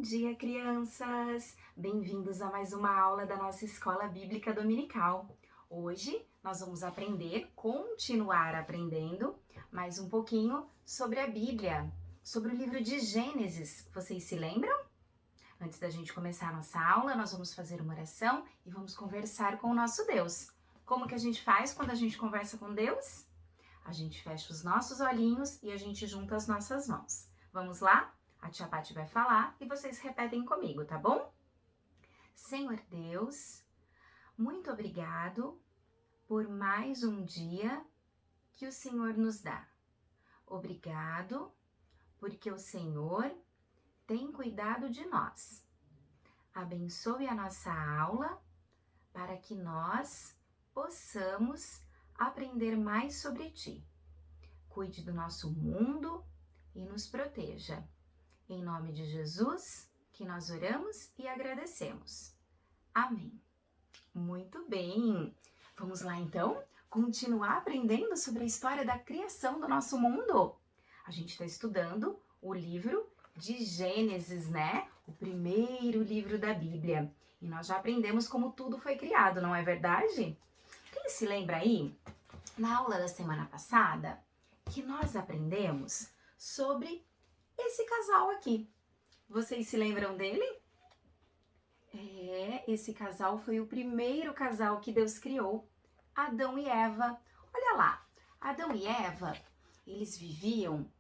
dia, crianças! Bem-vindos a mais uma aula da nossa Escola Bíblica Dominical. Hoje nós vamos continuar aprendendo mais um pouquinho sobre a Bíblia, sobre o livro de Gênesis. Vocês se lembram? Antes da gente começar a nossa aula, nós vamos fazer uma oração e vamos conversar com o nosso Deus. Como que a gente faz quando a gente conversa com Deus? A gente fecha os nossos olhinhos e a gente junta as nossas mãos. Vamos lá? A tia Paty vai falar e vocês repetem comigo, tá bom? Senhor Deus, muito obrigado por mais um dia que o Senhor nos dá. Obrigado porque o Senhor tem cuidado de nós. Abençoe a nossa aula para que nós possamos aprender mais sobre Ti. Cuide do nosso mundo e nos proteja. Em nome de Jesus, que nós oramos e agradecemos. Amém. Muito bem! Vamos lá então continuar aprendendo sobre a história da criação do nosso mundo. A gente está estudando o livro de Gênesis, né? O primeiro livro da Bíblia. E nós já aprendemos como tudo foi criado, não é verdade? Quem se lembra aí, na aula da semana passada, que nós aprendemos sobre esse casal aqui. Vocês se lembram dele? Esse casal foi o primeiro casal que Deus criou, Adão e Eva. Olha lá, Adão e Eva, eles viviam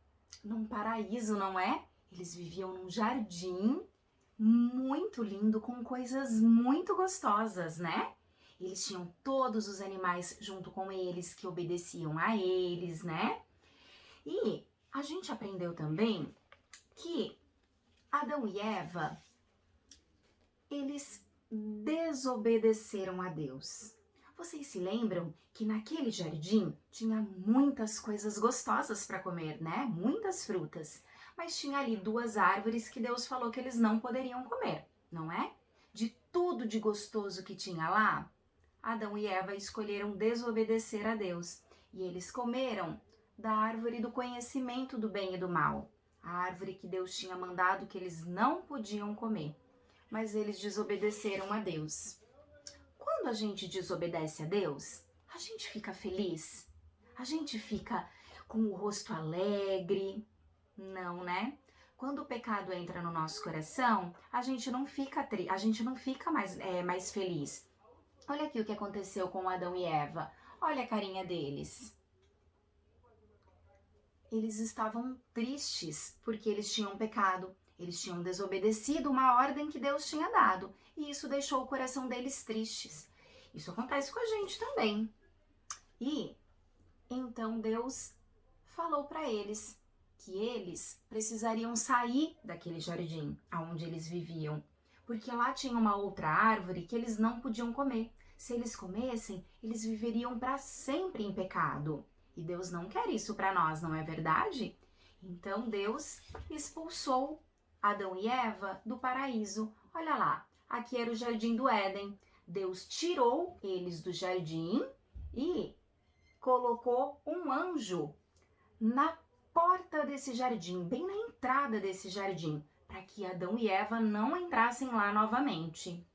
num paraíso, não é? Eles viviam num jardim muito lindo, com coisas muito gostosas, né? Eles tinham todos os animais junto com eles, que obedeciam a eles, né? E a gente aprendeu também que Adão e Eva, eles desobedeceram a Deus. Vocês se lembram que naquele jardim tinha muitas coisas gostosas para comer, né? Muitas frutas. Mas tinha ali duas árvores que Deus falou que eles não poderiam comer, não é? De tudo de gostoso que tinha lá, Adão e Eva escolheram desobedecer a Deus. E eles comeram da árvore do conhecimento do bem e do mal. A árvore que Deus tinha mandado que eles não podiam comer, mas eles desobedeceram a Deus. Quando a gente desobedece a Deus, a gente fica feliz? A gente fica com o rosto alegre? Não, né? Quando o pecado entra no nosso coração, a gente não fica mais feliz. Olha aqui o que aconteceu com Adão e Eva. Olha a carinha deles. Eles estavam tristes porque eles tinham pecado, eles tinham desobedecido uma ordem que Deus tinha dado, e isso deixou o coração deles tristes. Isso acontece com a gente também. E então Deus falou para eles que eles precisariam sair daquele jardim onde eles viviam, porque lá tinha uma outra árvore que eles não podiam comer. Se eles comessem, eles viveriam para sempre em pecado. E Deus não quer isso para nós, não é verdade? Então Deus expulsou Adão e Eva do paraíso. Olha lá, aqui era o jardim do Éden. Deus tirou eles do jardim e colocou um anjo na porta desse jardim, bem na entrada desse jardim, para que Adão e Eva não entrassem lá novamente.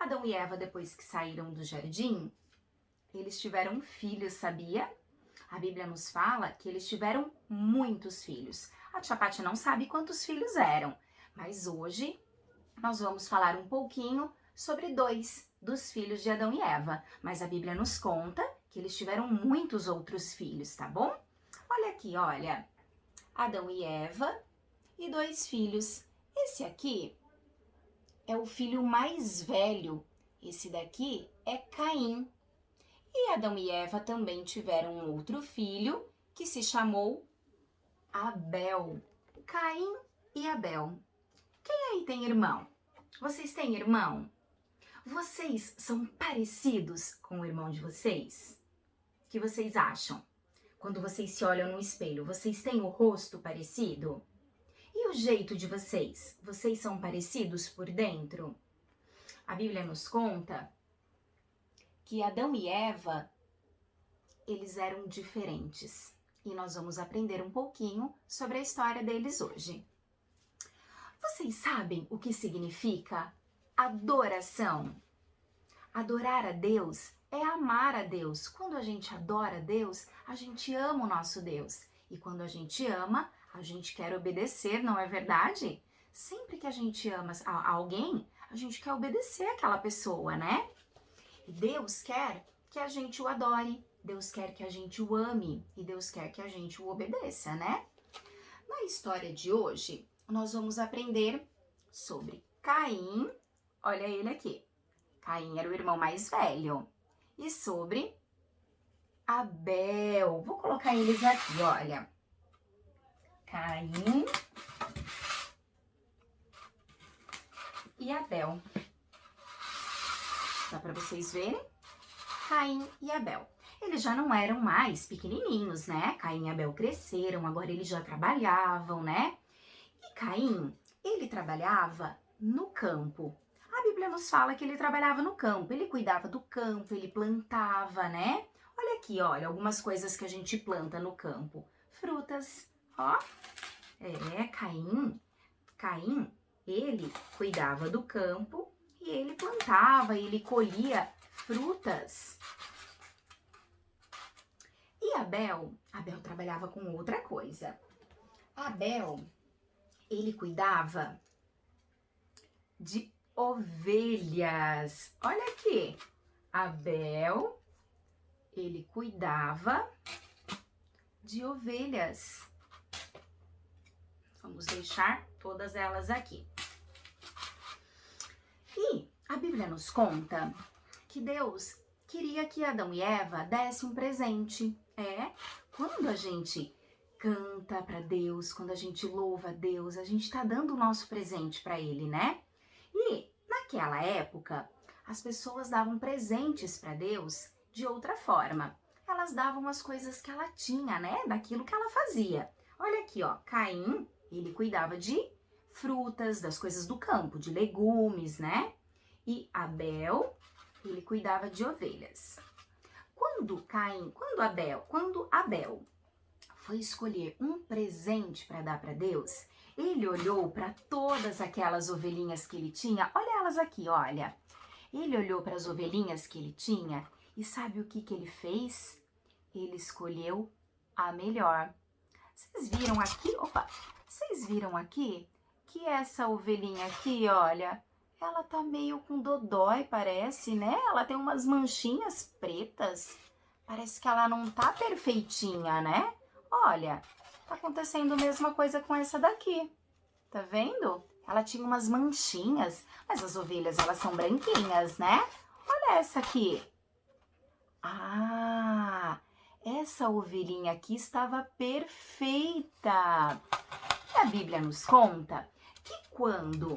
Adão e Eva, depois que saíram do jardim, eles tiveram filhos, sabia? A Bíblia nos fala que eles tiveram muitos filhos. A tia Paty não sabe quantos filhos eram, mas hoje nós vamos falar um pouquinho sobre 2 dos filhos de Adão e Eva. Mas a Bíblia nos conta que eles tiveram muitos outros filhos, tá bom? Olha aqui, olha. Adão e Eva e 2 filhos. Esse aqui é o filho mais velho. Esse daqui é Caim. E Adão e Eva também tiveram um outro filho que se chamou Abel. Caim e Abel. Quem aí tem irmão? Vocês têm irmão? Vocês são parecidos com o irmão de vocês? O que vocês acham? Quando vocês se olham no espelho, vocês têm o rosto parecido? E o jeito de vocês? Vocês são parecidos por dentro? A Bíblia nos conta que Adão e Eva, eles eram diferentes. E nós vamos aprender um pouquinho sobre a história deles hoje. Vocês sabem o que significa adoração? Adorar a Deus é amar a Deus. Quando a gente adora a Deus, a gente ama o nosso Deus. E quando a gente ama, a gente quer obedecer, não é verdade? Sempre que a gente ama alguém, a gente quer obedecer aquela pessoa, né? E Deus quer que a gente o adore, Deus quer que a gente o ame e Deus quer que a gente o obedeça, né? Na história de hoje, nós vamos aprender sobre Caim, olha ele aqui. Caim era o irmão mais velho. E sobre Abel. Vou colocar eles aqui, olha. Caim e Abel. Dá para vocês verem? Caim e Abel. Eles já não eram mais pequenininhos, né? Caim e Abel cresceram, agora eles já trabalhavam, né? E Caim, ele trabalhava no campo. A Bíblia nos fala que ele trabalhava no campo, ele cuidava do campo, ele plantava, né? Olha aqui, olha, algumas coisas que a gente planta no campo. Frutas, ó. Caim, ele cuidava do campo e ele plantava, ele colhia frutas. E Abel trabalhava com outra coisa. Abel, ele cuidava de ovelhas. Olha aqui, Abel, ele cuidava de ovelhas. Vamos deixar todas elas aqui. E a Bíblia nos conta que Deus queria que Adão e Eva dessem um presente. Quando a gente canta para Deus, quando a gente louva a Deus, a gente está dando o nosso presente para Ele, né? E naquela época, as pessoas davam presentes para Deus de outra forma. Elas davam as coisas que ela tinha, né? Daquilo que ela fazia. Olha aqui, ó, Caim, ele cuidava de frutas, das coisas do campo, de legumes, né? E Abel, ele cuidava de ovelhas. Quando Abel foi escolher um presente para dar para Deus, ele olhou para todas aquelas ovelhinhas que ele tinha. Olha elas aqui, olha. Ele olhou para as ovelhinhas que ele tinha e sabe o que ele fez? Ele escolheu a melhor. Vocês viram aqui? Opa! Vocês viram aqui que essa ovelhinha aqui, olha, ela tá meio com dodói, parece, né? Ela tem umas manchinhas pretas. Parece que ela não tá perfeitinha, né? Olha, tá acontecendo a mesma coisa com essa daqui. Tá vendo? Ela tinha umas manchinhas, mas as ovelhas, elas são branquinhas, né? Olha essa aqui. Ah, essa ovelhinha aqui estava perfeita. E a Bíblia nos conta que quando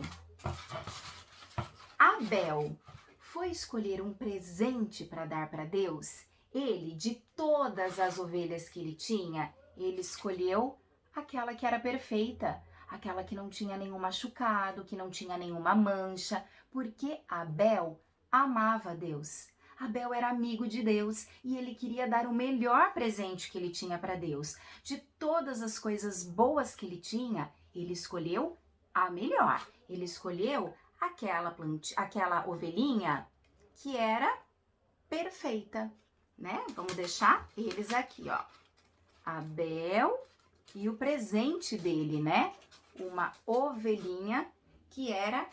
Abel foi escolher um presente para dar para Deus, ele, de todas as ovelhas que ele tinha, ele escolheu aquela que era perfeita, aquela que não tinha nenhum machucado, que não tinha nenhuma mancha, porque Abel amava Deus. Abel era amigo de Deus e ele queria dar o melhor presente que ele tinha para Deus. De todas as coisas boas que ele tinha, ele escolheu a melhor. Ele escolheu aquela ovelhinha que era perfeita, né? Vamos deixar eles aqui, ó. Abel e o presente dele, né? Uma ovelhinha que era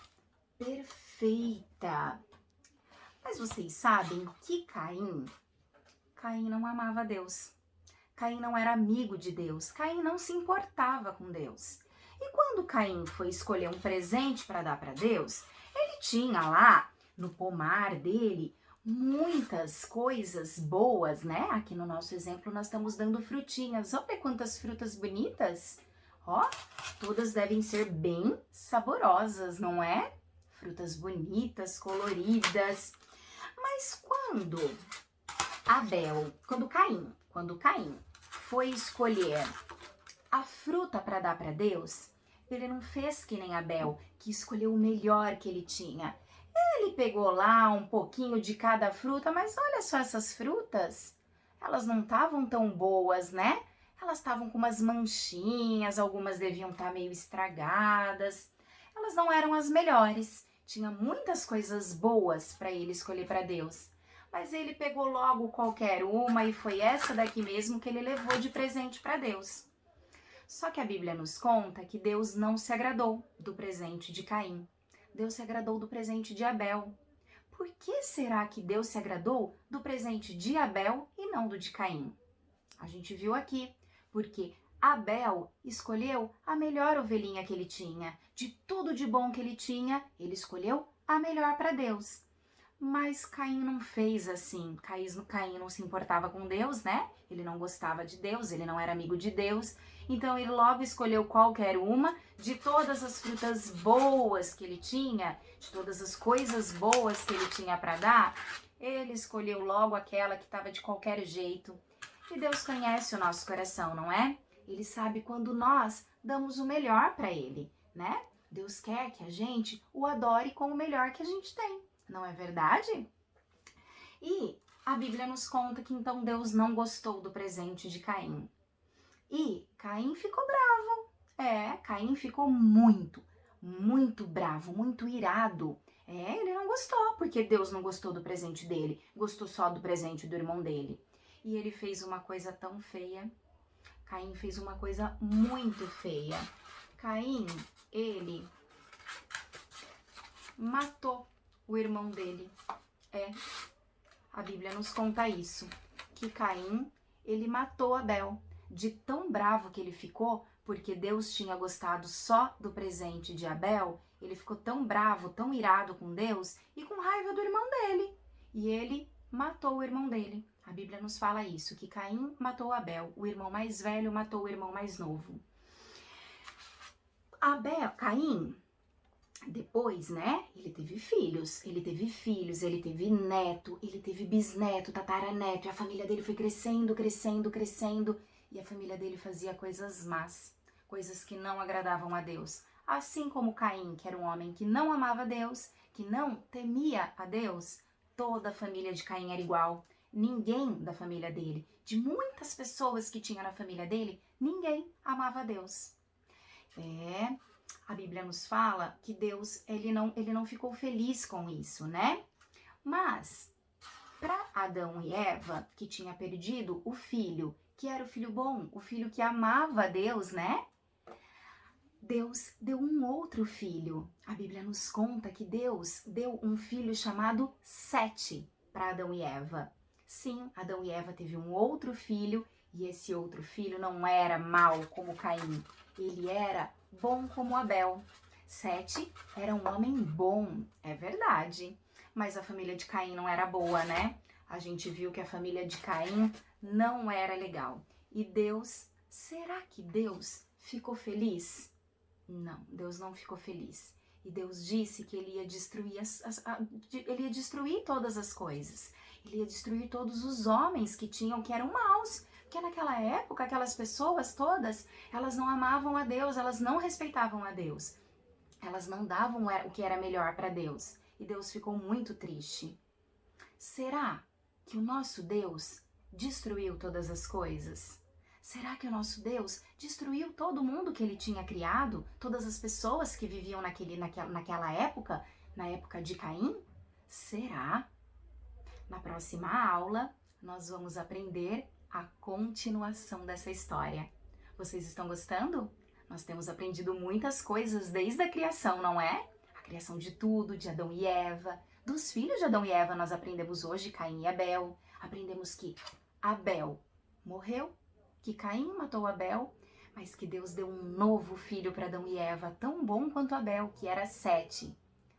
perfeita. Mas vocês sabem que Caim não amava Deus. Caim não era amigo de Deus. Caim não se importava com Deus. E quando Caim foi escolher um presente para dar para Deus, ele tinha lá no pomar dele muitas coisas boas, né? Aqui no nosso exemplo nós estamos dando frutinhas. Olha quantas frutas bonitas. Ó, todas devem ser bem saborosas, não é? Frutas bonitas, coloridas. Mas quando Caim foi escolher a fruta para dar para Deus, ele não fez que nem Abel, que escolheu o melhor que ele tinha. Ele pegou lá um pouquinho de cada fruta, mas olha só essas frutas, elas não estavam tão boas, né? Elas estavam com umas manchinhas, algumas deviam estar meio estragadas. elas não eram as melhores. Tinha muitas coisas boas para ele escolher para Deus. Mas ele pegou logo qualquer uma e foi essa daqui mesmo que ele levou de presente para Deus. Só que a Bíblia nos conta que Deus não se agradou do presente de Caim. Deus se agradou do presente de Abel. Por que será que Deus se agradou do presente de Abel e não do de Caim? A gente viu aqui, porque Abel escolheu a melhor ovelhinha que ele tinha. De tudo de bom que ele tinha, ele escolheu a melhor para Deus. Mas Caim não fez assim. Caim não se importava com Deus, né? Ele não gostava de Deus, ele não era amigo de Deus. Então ele logo escolheu qualquer uma de todas as frutas boas que ele tinha, de todas as coisas boas que ele tinha para dar. Ele escolheu logo aquela que estava de qualquer jeito. E Deus conhece o nosso coração, não é? Ele sabe quando nós damos o melhor para ele, né? Deus quer que a gente o adore com o melhor que a gente tem. Não é verdade? E a Bíblia nos conta que então Deus não gostou do presente de Caim. E Caim ficou bravo. Caim ficou muito bravo, muito irado. Ele não gostou, porque Deus não gostou do presente dele, gostou só do presente do irmão dele. E ele fez uma coisa tão feia. Caim fez uma coisa muito feia. Caim, ele matou o irmão dele. A Bíblia nos conta isso, que Caim, ele matou Abel, de tão bravo que ele ficou, porque Deus tinha gostado só do presente de Abel, ele ficou tão bravo, tão irado com Deus e com raiva do irmão dele. E ele matou o irmão dele. A Bíblia nos fala isso, que Caim matou Abel, o irmão mais velho matou o irmão mais novo. Caim, depois, né, ele teve filhos, ele teve neto, ele teve bisneto, tataraneto, e a família dele foi crescendo, e a família dele fazia coisas más, coisas que não agradavam a Deus. Assim como Caim, que era um homem que não amava Deus, que não temia a Deus, toda a família de Caim era igual. Ninguém da família dele, de muitas pessoas que tinha na família dele, ninguém amava a Deus. A Bíblia nos fala que Deus, ele não ficou feliz com isso, né? Mas, para Adão e Eva, que tinha perdido o filho, que era o filho bom, o filho que amava a Deus, né? Deus deu um outro filho. A Bíblia nos conta que Deus deu um filho chamado Sete para Adão e Eva. Sim, Adão e Eva teve um outro filho, e esse outro filho não era mau como Caim. Ele era bom como Abel. Sete era um homem bom, é verdade. Mas a família de Caim não era boa, né? A gente viu que a família de Caim não era legal. E Deus, será que Deus ficou feliz? Não, Deus não ficou feliz. E Deus disse que ele ia destruir todas as coisas. Ele ia destruir todos os homens que eram maus. Porque naquela época, aquelas pessoas todas, elas não amavam a Deus, elas não respeitavam a Deus. Elas não davam o que era melhor para Deus. E Deus ficou muito triste. Será que o nosso Deus destruiu todas as coisas? Será que o nosso Deus destruiu todo mundo que ele tinha criado? Todas as pessoas que viviam naquela época, na época de Caim? Será? Na próxima aula, nós vamos aprender a continuação dessa história. Vocês estão gostando? Nós temos aprendido muitas coisas desde a criação, não é? A criação de tudo, de Adão e Eva. Dos filhos de Adão e Eva, nós aprendemos hoje Caim e Abel. Aprendemos que Abel morreu, que Caim matou Abel, mas que Deus deu um novo filho para Adão e Eva, tão bom quanto Abel, que era Sete.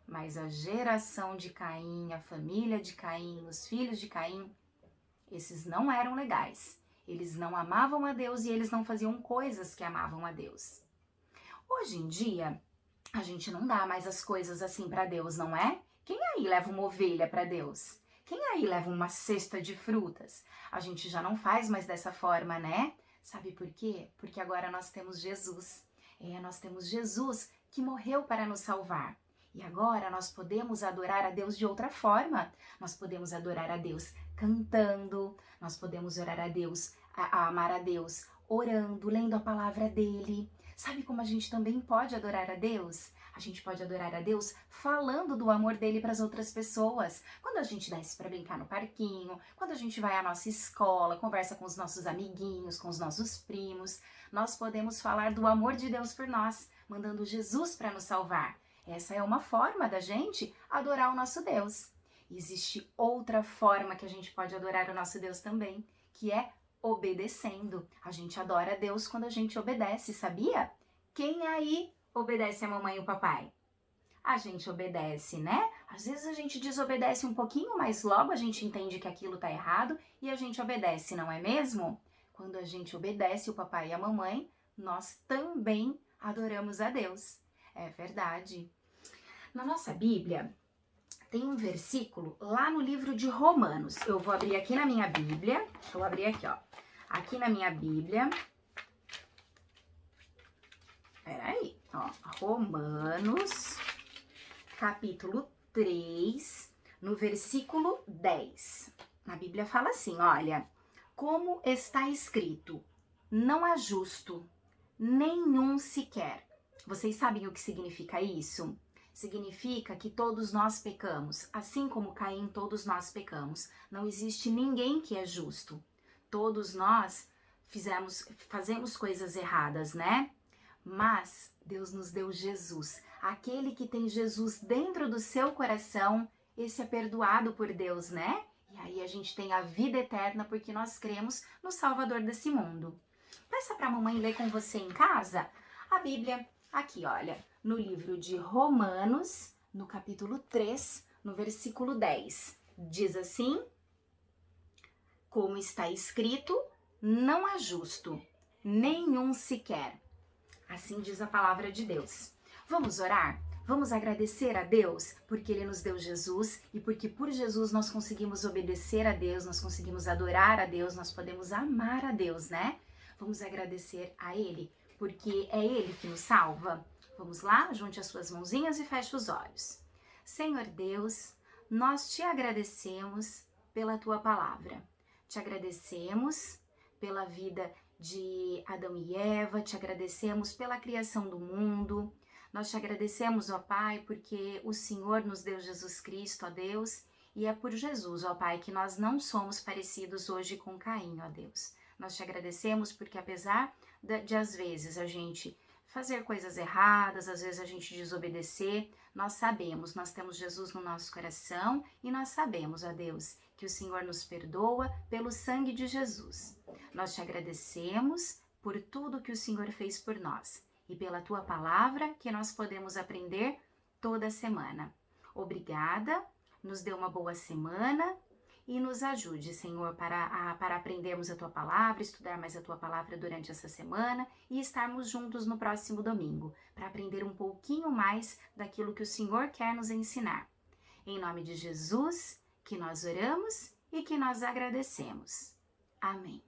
Mas a geração de Caim, a família de Caim, os filhos de Caim, esses não eram legais. Eles não amavam a Deus e eles não faziam coisas que amavam a Deus. Hoje em dia, a gente não dá mais as coisas assim para Deus, não é? Quem aí leva uma ovelha para Deus? Quem aí leva uma cesta de frutas? A gente já não faz mais dessa forma, né? Sabe por quê? Porque agora nós temos Jesus. Nós temos Jesus que morreu para nos salvar. E agora nós podemos adorar a Deus de outra forma. Nós podemos adorar a Deus cantando, nós podemos orar a Deus, amar a Deus orando, lendo a palavra dele. Sabe como a gente também pode adorar a Deus? A gente pode adorar a Deus falando do amor dele para as outras pessoas. Quando a gente desce para brincar no parquinho, quando a gente vai à nossa escola, conversa com os nossos amiguinhos, com os nossos primos, nós podemos falar do amor de Deus por nós, mandando Jesus para nos salvar. Essa é uma forma da gente adorar o nosso Deus. Existe outra forma que a gente pode adorar o nosso Deus também, que é obedecendo. A gente adora a Deus quando a gente obedece, sabia? Quem aí obedece a mamãe e o papai? A gente obedece, né? Às vezes a gente desobedece um pouquinho, mas logo a gente entende que aquilo tá errado e a gente obedece, não é mesmo? Quando a gente obedece o papai e a mamãe, nós também adoramos a Deus. É verdade. Na nossa Bíblia, tem um versículo lá no livro de Romanos. Eu vou abrir aqui na minha Bíblia. Deixa eu abrir aqui, ó. Aqui na minha Bíblia. Peraí, ó. Romanos, capítulo 3, no versículo 10. A Bíblia fala assim, olha. Como está escrito, não há justo, nenhum sequer. Vocês sabem o que significa isso? Significa que todos nós pecamos, assim como Caim, todos nós pecamos. Não existe ninguém que é justo. Todos nós fazemos coisas erradas, né? Mas Deus nos deu Jesus. Aquele que tem Jesus dentro do seu coração, esse é perdoado por Deus, né? E aí a gente tem a vida eterna porque nós cremos no Salvador desse mundo. Peça para a mamãe ler com você em casa a Bíblia. Aqui, olha, no livro de Romanos, no capítulo 3, no versículo 10. Diz assim: como está escrito, não há justo, nenhum sequer. Assim diz a palavra de Deus. Vamos orar? Vamos agradecer a Deus porque Ele nos deu Jesus e porque por Jesus nós conseguimos obedecer a Deus, nós conseguimos adorar a Deus, nós podemos amar a Deus, né? Vamos agradecer a Ele porque é Ele que nos salva. Vamos lá? Junte as suas mãozinhas e feche os olhos. Senhor Deus, nós te agradecemos pela Tua palavra. Te agradecemos pela vida de Adão e Eva, te agradecemos pela criação do mundo. Nós te agradecemos, ó Pai, porque o Senhor nos deu Jesus Cristo, ó Deus, e é por Jesus, ó Pai, que nós não somos parecidos hoje com Caim, ó Deus. Nós te agradecemos porque apesar de às vezes a gente fazer coisas erradas, às vezes a gente desobedecer, nós sabemos, nós temos Jesus no nosso coração e nós sabemos, ó Deus, que o Senhor nos perdoa pelo sangue de Jesus. Nós te agradecemos por tudo que o Senhor fez por nós e pela Tua palavra que nós podemos aprender toda semana. Obrigada, nos dê uma boa semana e nos ajude, Senhor, para aprendermos a Tua palavra, estudar mais a Tua palavra durante essa semana e estarmos juntos no próximo domingo, para aprender um pouquinho mais daquilo que o Senhor quer nos ensinar. Em nome de Jesus, que nós oramos e que nós agradecemos. Amém.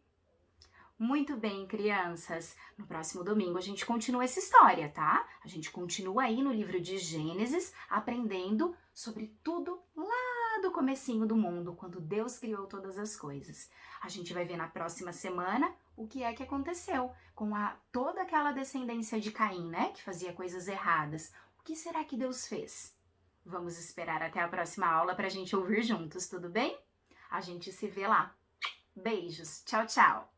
Muito bem, crianças. No próximo domingo a gente continua essa história, tá? A gente continua aí no livro de Gênesis, aprendendo sobre tudo lá do comecinho do mundo, quando Deus criou todas as coisas. A gente vai ver na próxima semana o que é que aconteceu com toda aquela descendência de Caim, né? Que fazia coisas erradas. O que será que Deus fez? Vamos esperar até a próxima aula para a gente ouvir juntos, tudo bem? A gente se vê lá. Beijos. Tchau, tchau.